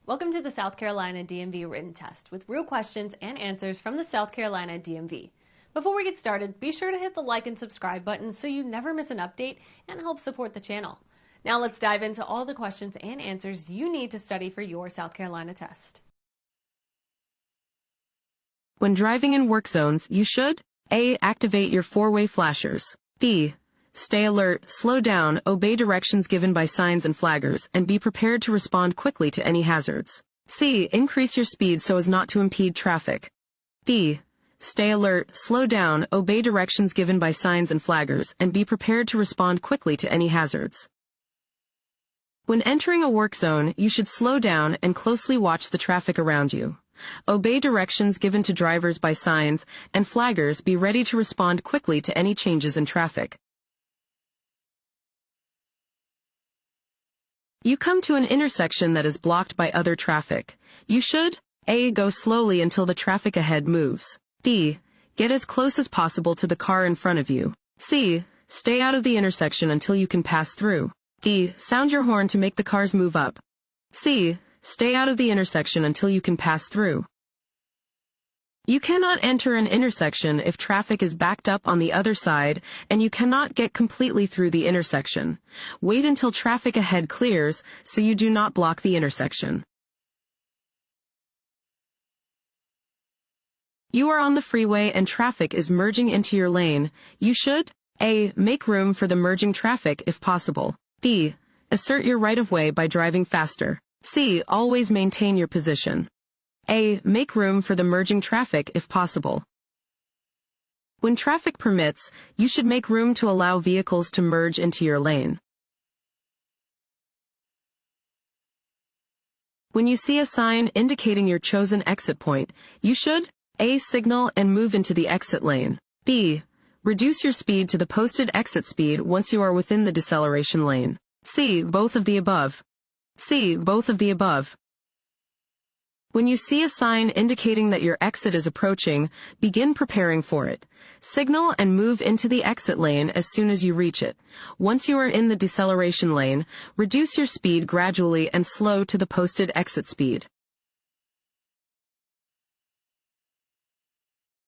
Welcome to the South Carolina DMV written test with real questions and answers from the South Carolina DMV. Before we get started, be sure to hit the like and subscribe button so you never miss an update and help support the channel. Now let's dive into all the questions and answers you need to study for your South Carolina test. When driving in work zones, you should A. Activate your four-way flashers. B. Stay alert, slow down, obey directions given by signs and flaggers, and be prepared to respond quickly to any hazards. C. Increase your speed so as not to impede traffic. B. Stay alert, slow down, obey directions given by signs and flaggers, and be prepared to respond quickly to any hazards. When entering a work zone, you should slow down and closely watch the traffic around you. Obey directions given to drivers by signs and flaggers. Be ready to respond quickly to any changes in traffic. You come to an intersection that is blocked by other traffic. You should A. Go slowly until the traffic ahead moves. B. Get as close as possible to the car in front of you. C. Stay out of the intersection until you can pass through. D. Sound your horn to make the cars move up. C. Stay out of the intersection until you can pass through. You cannot enter an intersection if traffic is backed up on the other side, and you cannot get completely through the intersection. Wait until traffic ahead clears so you do not block the intersection. You are on the freeway and traffic is merging into your lane. You should A. Make room for the merging traffic if possible. B. Assert your right-of-way by driving faster. C. Always maintain your position. A. Make room for the merging traffic if possible. When traffic permits, you should make room to allow vehicles to merge into your lane. When you see a sign indicating your chosen exit point, you should A. Signal and move into the exit lane. B. Reduce your speed to the posted exit speed once you are within the deceleration lane. C. Both of the above. C. Both of the above. When you see a sign indicating that your exit is approaching, begin preparing for it. Signal and move into the exit lane as soon as you reach it. Once you are in the deceleration lane, reduce your speed gradually and slow to the posted exit speed.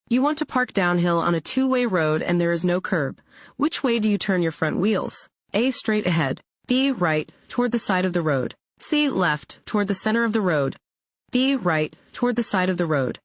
You want to park downhill on a two-way road and there is no curb. Which way do you turn your front wheels? A. Straight ahead. B. Right, toward the side of the road. C. Left, toward the center of the road. B. Right, toward the side of the road.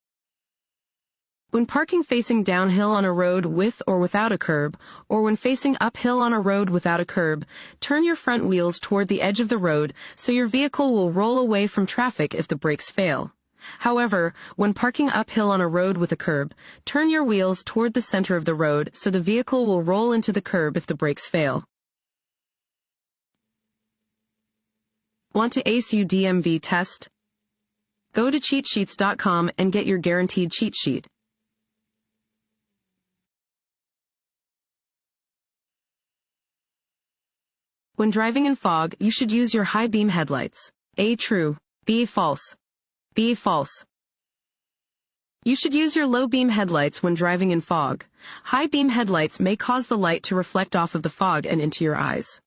When parking facing downhill on a road with or without a curb, or when facing uphill on a road without a curb, turn your front wheels toward the edge of the road so your vehicle will roll away from traffic if the brakes fail. However, when parking uphill on a road with a curb, turn your wheels toward the center of the road so the vehicle will roll into the curb if the brakes fail. Want to ace your DMV test? Go to cheatsheets.com and get your guaranteed cheat sheet. When driving in fog, you should use your high beam headlights. A. True. B. False. B. False. You should use your low beam headlights when driving in fog. High beam headlights may cause the light to reflect off of the fog and into your eyes.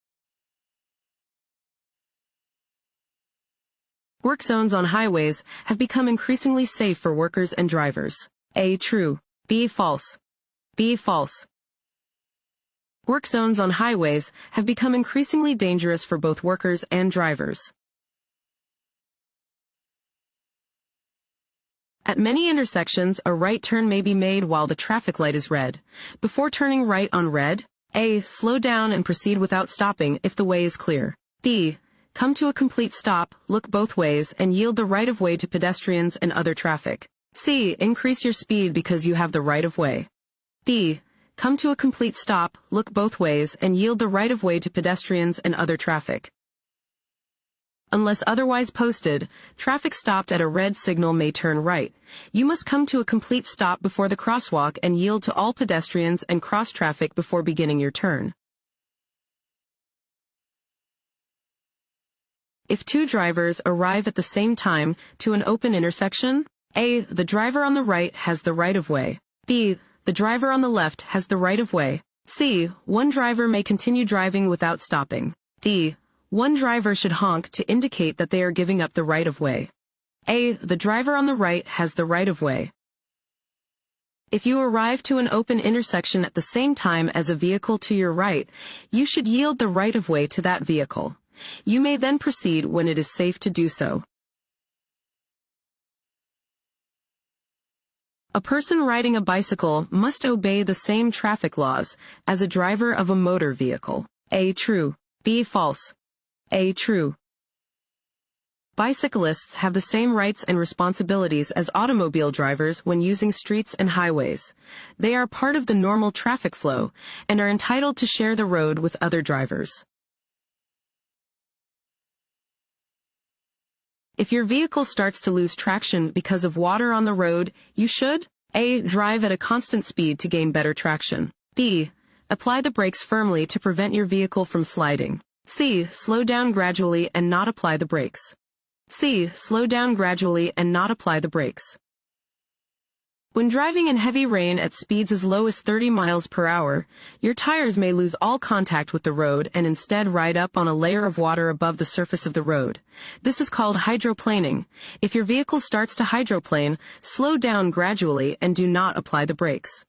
Work zones on highways have become increasingly safe for workers and drivers. A. True. B. False. B. False. Work zones on highways have become increasingly dangerous for both workers and drivers. At many intersections, a right turn may be made while the traffic light is red. Before turning right on red, A. Slow down and proceed without stopping if the way is clear. B. Come to a complete stop, look both ways, and yield the right-of-way to pedestrians and other traffic. C. Increase your speed because you have the right-of-way. B. Come to a complete stop, look both ways, and yield the right-of-way to pedestrians and other traffic. Unless otherwise posted, traffic stopped at a red signal may turn right. You must come to a complete stop before the crosswalk and yield to all pedestrians and cross traffic before beginning your turn. If two drivers arrive at the same time to an open intersection, A. The driver on the right has the right-of-way. B. The driver on the left has the right-of-way. C. One driver may continue driving without stopping. D. One driver should honk to indicate that they are giving up the right-of-way. A. The driver on the right has the right-of-way. If you arrive to an open intersection at the same time as a vehicle to your right, you should yield the right-of-way to that vehicle. You may then proceed when it is safe to do so. A person riding a bicycle must obey the same traffic laws as a driver of a motor vehicle. A. True. B. False. A. True. Bicyclists have the same rights and responsibilities as automobile drivers when using streets and highways. They are part of the normal traffic flow and are entitled to share the road with other drivers. If your vehicle starts to lose traction because of water on the road, you should A. Drive at a constant speed to gain better traction. B. Apply the brakes firmly to prevent your vehicle from sliding. C. Slow down gradually and not apply the brakes. C. Slow down gradually and not apply the brakes. When driving in heavy rain at speeds as low as 30 miles per hour, your tires may lose all contact with the road and instead ride up on a layer of water above the surface of the road. This is called hydroplaning. If your vehicle starts to hydroplane, slow down gradually and do not apply the brakes.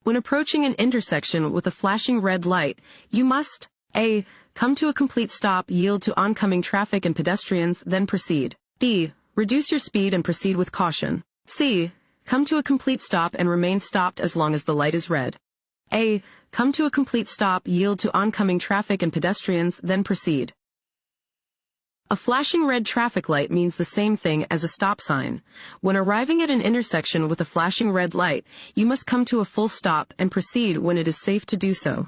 When approaching an intersection with a flashing red light, you must A. Come to a complete stop, yield to oncoming traffic and pedestrians, then proceed. B. Reduce your speed and proceed with caution. C. Come to a complete stop and remain stopped as long as the light is red. A. Come to a complete stop, yield to oncoming traffic and pedestrians, then proceed. A flashing red traffic light means the same thing as a stop sign. When arriving at an intersection with a flashing red light, you must come to a full stop and proceed when it is safe to do so.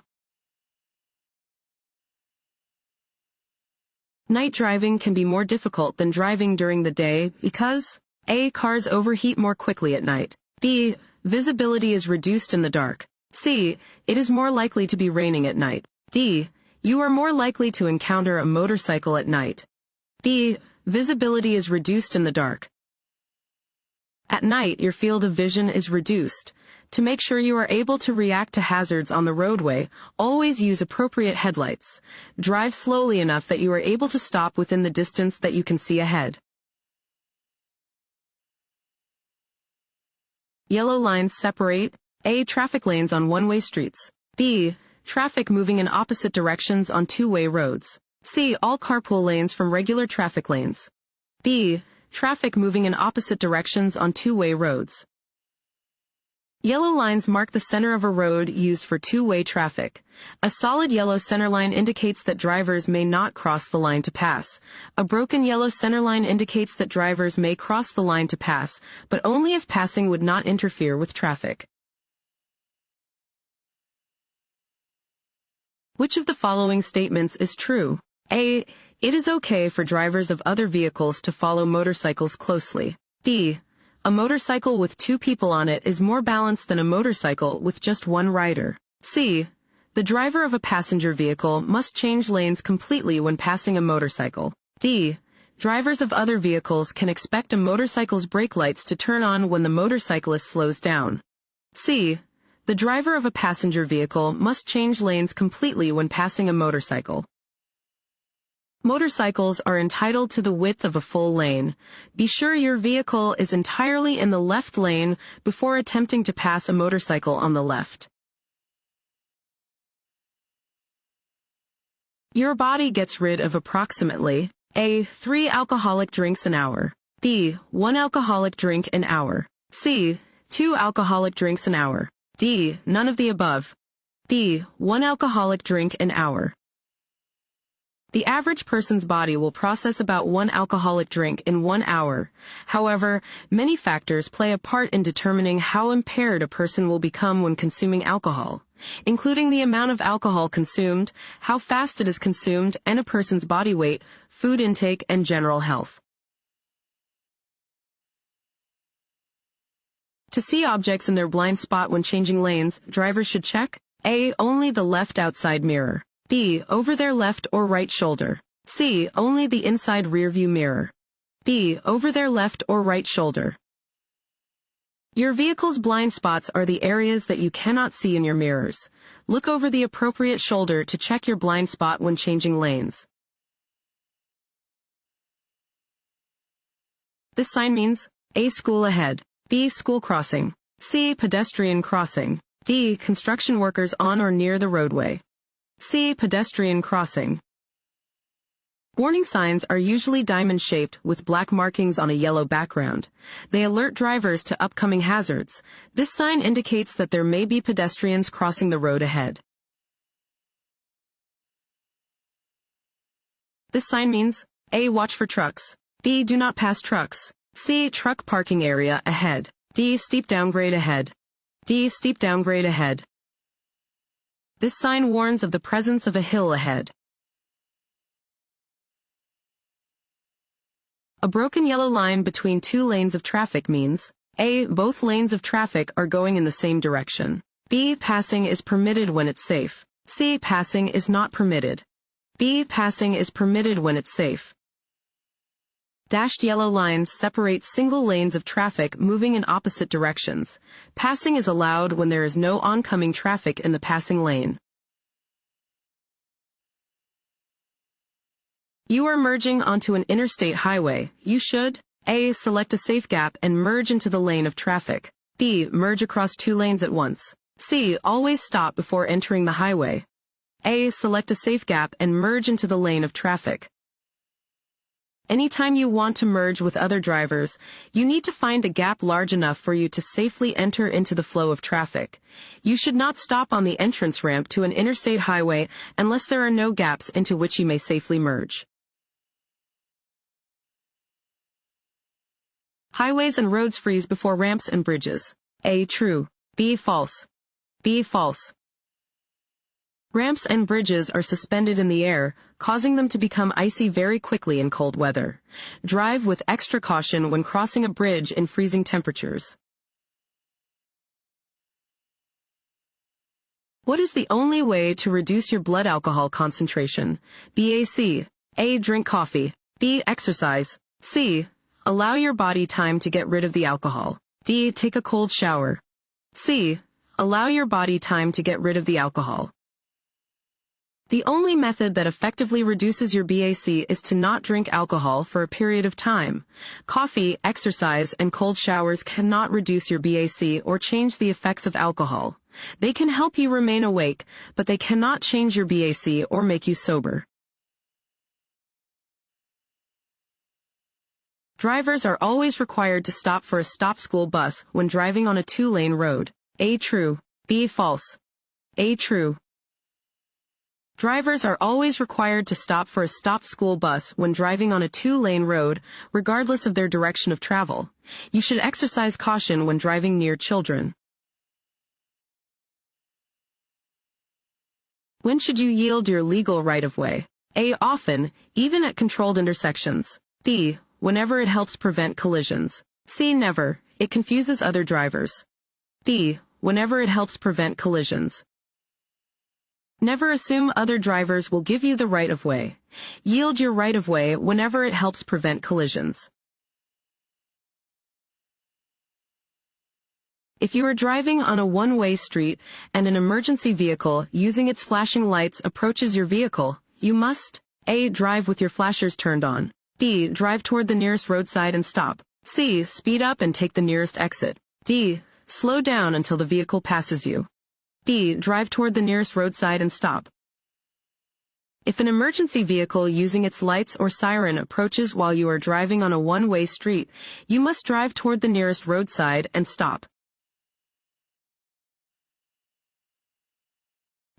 Night driving can be more difficult than driving during the day because A. Cars overheat more quickly at night. B. Visibility is reduced in the dark. C. It is more likely to be raining at night. D. You are more likely to encounter a motorcycle at night. B. Visibility is reduced in the dark. At night, your field of vision is reduced. To make sure you are able to react to hazards on the roadway, always use appropriate headlights. Drive slowly enough that you are able to stop within the distance that you can see ahead. Yellow lines separate A. Traffic lanes on one-way streets. B. Traffic moving in opposite directions on two-way roads. C. All carpool lanes from regular traffic lanes. B. Traffic moving in opposite directions on two-way roads. Yellow lines mark the center of a road used for two-way traffic. A solid yellow center line indicates that drivers may not cross the line to pass. A broken yellow center line indicates that drivers may cross the line to pass, but only if passing would not interfere with traffic. Which of the following statements is true? A. It is okay for drivers of other vehicles to follow motorcycles closely. B. A motorcycle with two people on it is more balanced than a motorcycle with just one rider. C. The driver of a passenger vehicle must change lanes completely when passing a motorcycle. D. Drivers of other vehicles can expect a motorcycle's brake lights to turn on when the motorcyclist slows down. C. The driver of a passenger vehicle must change lanes completely when passing a motorcycle. Motorcycles are entitled to the width of a full lane. Be sure your vehicle is entirely in the left lane before attempting to pass a motorcycle on the left. Your body gets rid of approximately A. 3 alcoholic drinks an hour. B. 1 alcoholic drink an hour. C. 2 alcoholic drinks an hour. D. None of the above. B. 1 alcoholic drink an hour. The average person's body will process about 1 alcoholic drink in 1 hour. However, many factors play a part in determining how impaired a person will become when consuming alcohol, including the amount of alcohol consumed, how fast it is consumed, and a person's body weight, food intake, and general health. To see objects in their blind spot when changing lanes, drivers should check A. Only the left outside mirror. B. Over their left or right shoulder. C. Only the inside rearview mirror. B. Over their left or right shoulder. Your vehicle's blind spots are the areas that you cannot see in your mirrors. Look over the appropriate shoulder to check your blind spot when changing lanes. This sign means A. School ahead. B. School crossing. C. Pedestrian crossing. D. Construction workers on or near the roadway. C. Pedestrian crossing. Warning signs are usually diamond-shaped with black markings on a yellow background. They alert drivers to upcoming hazards. This sign indicates that there may be pedestrians crossing the road ahead. This sign means A. Watch for trucks. B. Do not pass trucks. C. Truck parking area ahead. D. Steep downgrade ahead. D. Steep downgrade ahead. This sign warns of the presence of a hill ahead. A broken yellow line between two lanes of traffic means A. Both lanes of traffic are going in the same direction. B. Passing is permitted when it's safe. C. Passing is not permitted. B. Passing is permitted when it's safe. Dashed yellow lines separate single lanes of traffic moving in opposite directions. Passing is allowed when there is no oncoming traffic in the passing lane. You are merging onto an interstate highway. You should A. Select a safe gap and merge into the lane of traffic. B. Merge across two lanes at once. C. Always stop before entering the highway. A. Select a safe gap and merge into the lane of traffic. Anytime you want to merge with other drivers, you need to find a gap large enough for you to safely enter into the flow of traffic. You should not stop on the entrance ramp to an interstate highway unless there are no gaps into which you may safely merge. Highways and roads freeze before ramps and bridges. A. True. B. False. B. False. Ramps and bridges are suspended in the air, causing them to become icy very quickly in cold weather. Drive with extra caution when crossing a bridge in freezing temperatures. What is the only way to reduce your blood alcohol concentration? BAC. A. Drink coffee. B. Exercise. C. Allow your body time to get rid of the alcohol. D. Take a cold shower. C. Allow your body time to get rid of the alcohol. The only method that effectively reduces your BAC is to not drink alcohol for a period of time. Coffee, exercise, and cold showers cannot reduce your BAC or change the effects of alcohol. They can help you remain awake, but they cannot change your BAC or make you sober. Drivers are always required to stop for a stop school bus when driving on a two-lane road. A. True. B. False. A. True. Drivers are always required to stop for a stop school bus when driving on a two-lane road, regardless of their direction of travel. You should exercise caution when driving near children. When should you yield your legal right-of-way? A. Often, even at controlled intersections. B. Whenever it helps prevent collisions. C. Never. It confuses other drivers. B. Whenever it helps prevent collisions. Never assume other drivers will give you the right-of-way. Yield your right-of-way whenever it helps prevent collisions. If you are driving on a one-way street and an emergency vehicle using its flashing lights approaches your vehicle, you must A. Drive with your flashers turned on. B. Drive toward the nearest roadside and stop. C. Speed up and take the nearest exit. D. Slow down until the vehicle passes you. B. Drive toward the nearest roadside and stop. If an emergency vehicle using its lights or siren approaches while you are driving on a one-way street, you must drive toward the nearest roadside and stop.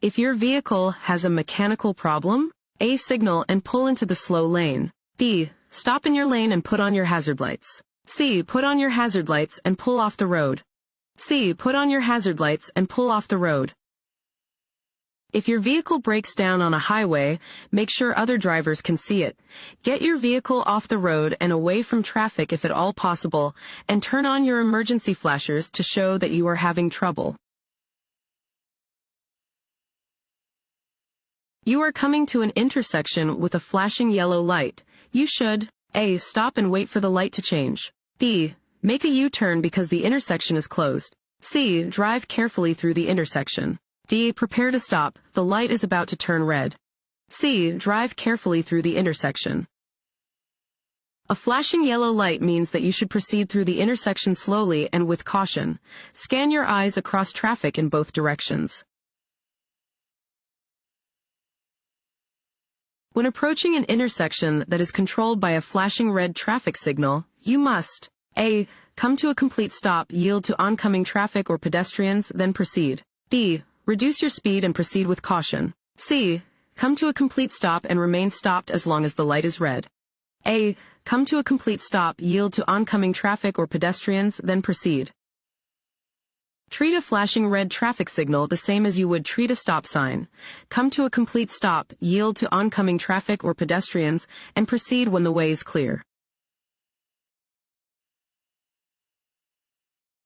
If your vehicle has a mechanical problem, A. Signal and pull into the slow lane. B. Stop in your lane and put on your hazard lights. C. Put on your hazard lights and pull off the road. C. Put on your hazard lights and pull off the road. If your vehicle breaks down on a highway, make sure other drivers can see it. Get your vehicle off the road and away from traffic if at all possible, and turn on your emergency flashers to show that you are having trouble. You are coming to an intersection with a flashing yellow light. You should A. Stop and wait for the light to change. B. Make a U-turn because the intersection is closed. C. Drive carefully through the intersection. D. Prepare to stop. The light is about to turn red. C. Drive carefully through the intersection. A flashing yellow light means that you should proceed through the intersection slowly and with caution. Scan your eyes across traffic in both directions. When approaching an intersection that is controlled by a flashing red traffic signal, you must A. Come to a complete stop, yield to oncoming traffic or pedestrians, then proceed. B. Reduce your speed and proceed with caution. C. Come to a complete stop and remain stopped as long as the light is red. A. Come to a complete stop, yield to oncoming traffic or pedestrians, then proceed. Treat a flashing red traffic signal the same as you would treat a stop sign. Come to a complete stop, yield to oncoming traffic or pedestrians, and proceed when the way is clear.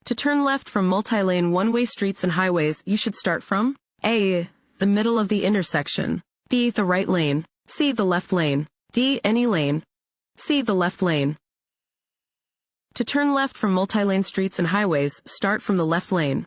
To turn left from multi-lane one-way streets and highways, you should start from A. The middle of the intersection. B. The right lane. C. The left lane. D. Any lane. C. The left lane. To turn left from multi-lane streets and highways, start from the left lane.